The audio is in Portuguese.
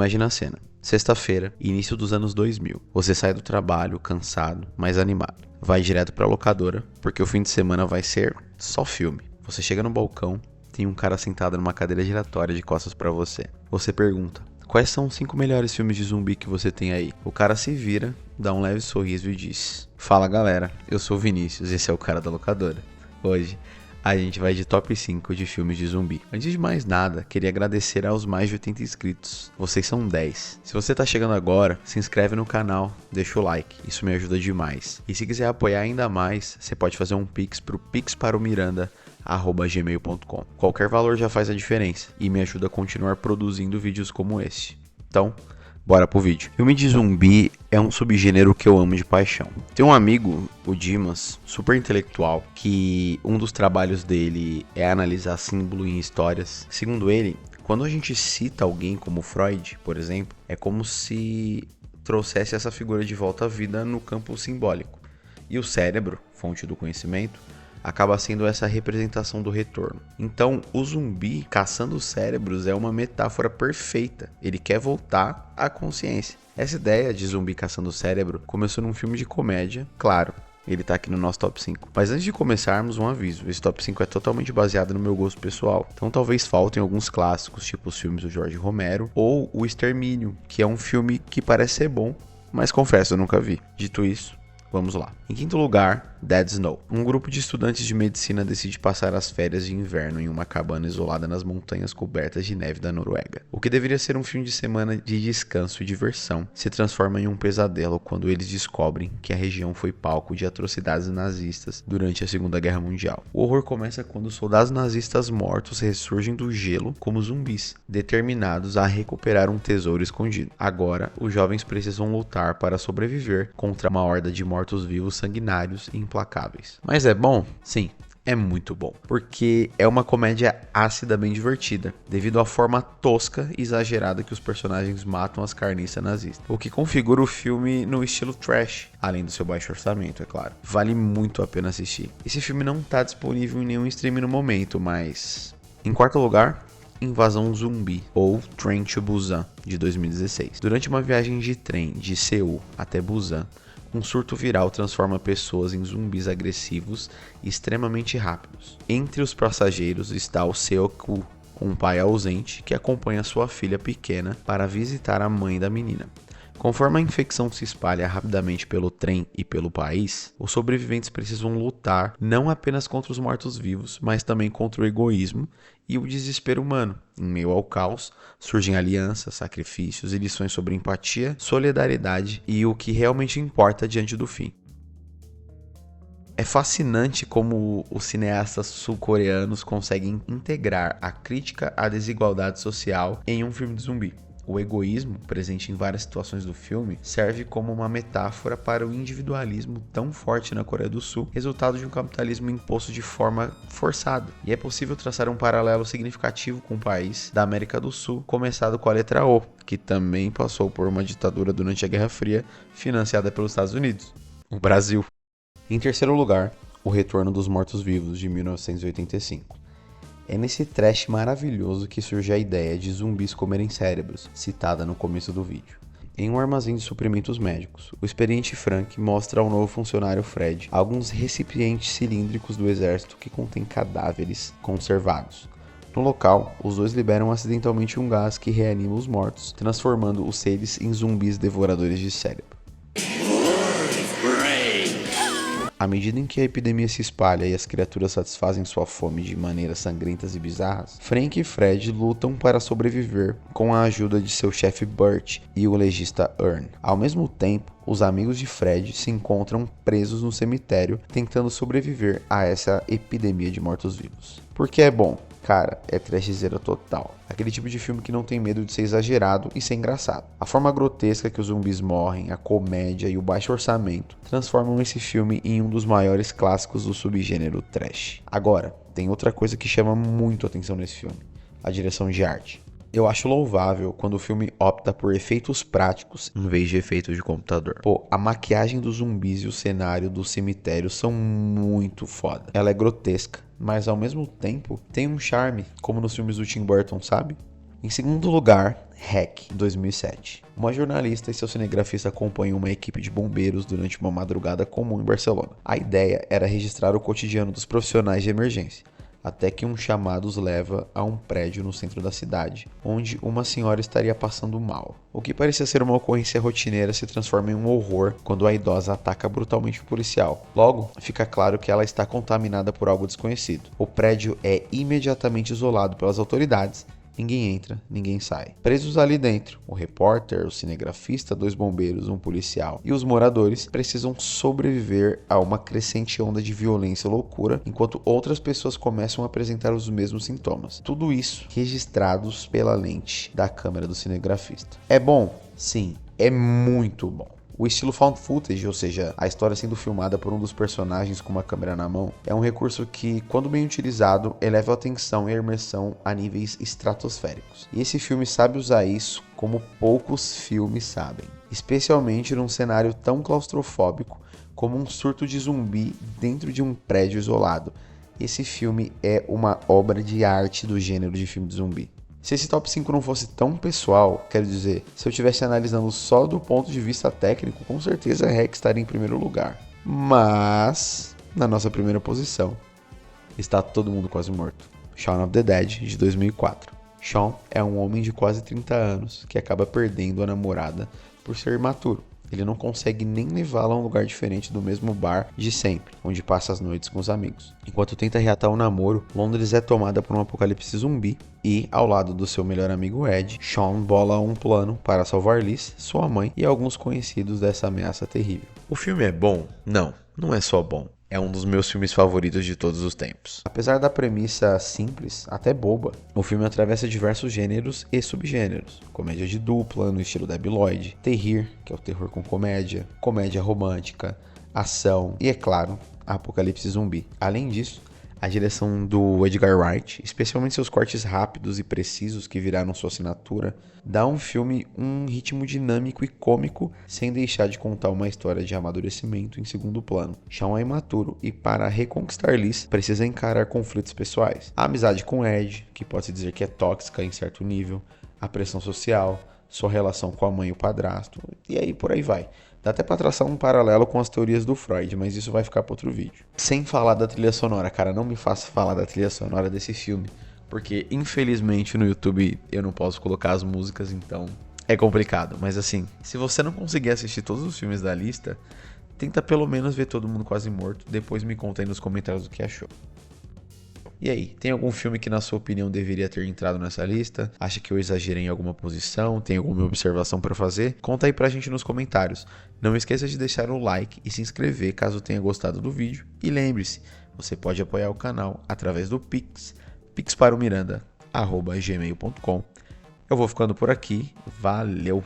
Imagina a cena. Sexta-feira, início dos anos 2000. Você sai do trabalho cansado, mas animado. Vai direto pra locadora, porque o fim de semana vai ser só filme. Você chega no balcão, tem um cara sentado numa cadeira giratória de costas pra você. Você pergunta: quais são os 5 melhores filmes de zumbi que você tem aí? O cara se vira, dá um leve sorriso e diz: fala galera, eu sou o Vinícius, esse é o cara da locadora. Hoje a gente vai de top 5 de filmes de zumbi. Antes de mais nada, queria agradecer aos mais de 80 inscritos. Vocês são 10. Se você tá chegando agora, se inscreve no canal, deixa o like, isso me ajuda demais. E se quiser apoiar ainda mais, você pode fazer um pix pro pixparomiranda@gmail.com. Qualquer valor já faz a diferença e me ajuda a continuar produzindo vídeos como esse. Então, bora pro vídeo. Filme de zumbi é um subgênero que eu amo de paixão. Tem um amigo, o Dimas, super intelectual, que um dos trabalhos dele é analisar símbolo em histórias. Segundo ele, quando a gente cita alguém como Freud, por exemplo, é como se trouxesse essa figura de volta à vida no campo simbólico. E o cérebro, fonte do conhecimento, acaba sendo essa representação do retorno. Então, o zumbi caçando os cérebros é uma metáfora perfeita. Ele quer voltar à consciência. Essa ideia de zumbi caçando o cérebro começou num filme de comédia, claro. Ele tá aqui no nosso top 5. Mas antes de começarmos, um aviso. Esse top 5 é totalmente baseado no meu gosto pessoal. Então talvez faltem alguns clássicos, tipo os filmes do Jorge Romero, ou O Extermínio, que é um filme que parece ser bom, mas confesso, eu nunca vi. Dito isso, vamos lá. Em quinto lugar, Dead Snow. Um grupo de estudantes de medicina decide passar as férias de inverno em uma cabana isolada nas montanhas cobertas de neve da Noruega. O que deveria ser um fim de semana de descanso e diversão se transforma em um pesadelo quando eles descobrem que a região foi palco de atrocidades nazistas durante a Segunda Guerra Mundial. O horror começa quando os soldados nazistas mortos ressurgem do gelo como zumbis, determinados a recuperar um tesouro escondido. Agora, os jovens precisam lutar para sobreviver contra uma horda de mortos-vivos sanguinários e implacáveis. Mas é bom? Sim, é muito bom, porque é uma comédia ácida bem divertida, devido à forma tosca e exagerada que os personagens matam as carniças nazistas, o que configura o filme no estilo trash, além do seu baixo orçamento, é claro. Vale muito a pena assistir. Esse filme não está disponível em nenhum stream no momento, mas... Em quarto lugar, Invasão Zumbi, ou Train to Busan, de 2016. Durante uma viagem de trem de Seul até Busan, um surto viral transforma pessoas em zumbis agressivos e extremamente rápidos. Entre os passageiros está o Seok-woo, um pai ausente que acompanha sua filha pequena para visitar a mãe da menina. Conforme a infecção se espalha rapidamente pelo trem e pelo país, os sobreviventes precisam lutar não apenas contra os mortos-vivos, mas também contra o egoísmo e o desespero humano. Em meio ao caos, surgem alianças, sacrifícios e lições sobre empatia, solidariedade e o que realmente importa diante do fim. É fascinante como os cineastas sul-coreanos conseguem integrar a crítica à desigualdade social em um filme de zumbi. O egoísmo, presente em várias situações do filme, serve como uma metáfora para o individualismo tão forte na Coreia do Sul, resultado de um capitalismo imposto de forma forçada. E é possível traçar um paralelo significativo com o país da América do Sul, começado com a letra O, que também passou por uma ditadura durante a Guerra Fria, financiada pelos Estados Unidos, o Brasil. Em terceiro lugar, O Retorno dos Mortos-Vivos, de 1985. É nesse trash maravilhoso que surge a ideia de zumbis comerem cérebros, citada no começo do vídeo. Em um armazém de suprimentos médicos, o experiente Frank mostra ao novo funcionário Fred alguns recipientes cilíndricos do exército que contêm cadáveres conservados. No local, os dois liberam acidentalmente um gás que reanima os mortos, transformando os seres em zumbis devoradores de cérebro. À medida em que a epidemia se espalha e as criaturas satisfazem sua fome de maneiras sangrentas e bizarras, Frank e Fred lutam para sobreviver com a ajuda de seu chefe Burt e o legista Earn. Ao mesmo tempo, os amigos de Fred se encontram presos no cemitério tentando sobreviver a essa epidemia de mortos-vivos. Porque é bom. Cara, é trashzeira total. Aquele tipo de filme que não tem medo de ser exagerado e ser engraçado. A forma grotesca que os zumbis morrem, a comédia e o baixo orçamento transformam esse filme em um dos maiores clássicos do subgênero trash. Agora, tem outra coisa que chama muito atenção nesse filme: a direção de arte. Eu acho louvável quando o filme opta por efeitos práticos em vez de efeitos de computador. Pô, a maquiagem dos zumbis e o cenário do cemitério são muito foda. Ela é grotesca, mas ao mesmo tempo tem um charme, como nos filmes do Tim Burton, sabe? Em segundo lugar, Hack, 2007. Uma jornalista e seu cinegrafista acompanham uma equipe de bombeiros durante uma madrugada comum em Barcelona. A ideia era registrar o cotidiano dos profissionais de emergência, até que um chamado os leva a um prédio no centro da cidade, onde uma senhora estaria passando mal. O que parecia ser uma ocorrência rotineira se transforma em um horror quando a idosa ataca brutalmente o policial. Logo, fica claro que ela está contaminada por algo desconhecido. O prédio é imediatamente isolado pelas autoridades. Ninguém entra, ninguém sai. Presos ali dentro, o repórter, o cinegrafista, 2 bombeiros, um policial e os moradores precisam sobreviver a uma crescente onda de violência e loucura, enquanto outras pessoas começam a apresentar os mesmos sintomas. Tudo isso registrados pela lente da câmera do cinegrafista. É bom? Sim, é muito bom. O estilo found footage, ou seja, a história sendo filmada por um dos personagens com uma câmera na mão, é um recurso que, quando bem utilizado, eleva a atenção e a imersão a níveis estratosféricos. E esse filme sabe usar isso como poucos filmes sabem, especialmente num cenário tão claustrofóbico como um surto de zumbi dentro de um prédio isolado. Esse filme é uma obra de arte do gênero de filme de zumbi. Se esse top 5 não fosse tão pessoal, quero dizer, se eu estivesse analisando só do ponto de vista técnico, com certeza Hack estaria em primeiro lugar. Mas, na nossa primeira posição, está Todo Mundo Quase Morto, Shaun of the Dead, de 2004. Shaun é um homem de quase 30 anos que acaba perdendo a namorada por ser imaturo. Ele não consegue nem levá-la a um lugar diferente do mesmo bar de sempre, onde passa as noites com os amigos. Enquanto tenta reatar o namoro, Londres é tomada por um apocalipse zumbi e, ao lado do seu melhor amigo Ed, Shaun bola um plano para salvar Liz, sua mãe e alguns conhecidos dessa ameaça terrível. O filme é bom? Não, não é só bom. É um dos meus filmes favoritos de todos os tempos. Apesar da premissa simples, até boba, o filme atravessa diversos gêneros e subgêneros. Comédia de dupla, no estilo Debi Lloyd, terrir, que é o terror com comédia, comédia romântica, ação e, é claro, apocalipse zumbi. Além disso, a direção do Edgar Wright, especialmente seus cortes rápidos e precisos que viraram sua assinatura, dá ao filme um ritmo dinâmico e cômico, sem deixar de contar uma história de amadurecimento em segundo plano. Shaun é imaturo e, para reconquistar Liz, precisa encarar conflitos pessoais. A amizade com Ed, que pode-se dizer que é tóxica em certo nível, a pressão social, sua relação com a mãe e o padrasto, e aí por aí vai. Dá até pra traçar um paralelo com as teorias do Freud, mas isso vai ficar para outro vídeo. Sem falar da trilha sonora, cara, não me faça falar da trilha sonora desse filme, porque infelizmente no YouTube eu não posso colocar as músicas, então é complicado. Mas assim, se você não conseguir assistir todos os filmes da lista, tenta pelo menos ver Todo Mundo Quase Morto, depois me conta aí nos comentários o que achou. E aí, tem algum filme que na sua opinião deveria ter entrado nessa lista? Acha que eu exagerei em alguma posição? Tem alguma observação para fazer? Conta aí pra gente nos comentários. Não esqueça de deixar o like e se inscrever caso tenha gostado do vídeo. E lembre-se, você pode apoiar o canal através do Pix, pixparomiranda@gmail.com. Eu vou ficando por aqui. Valeu!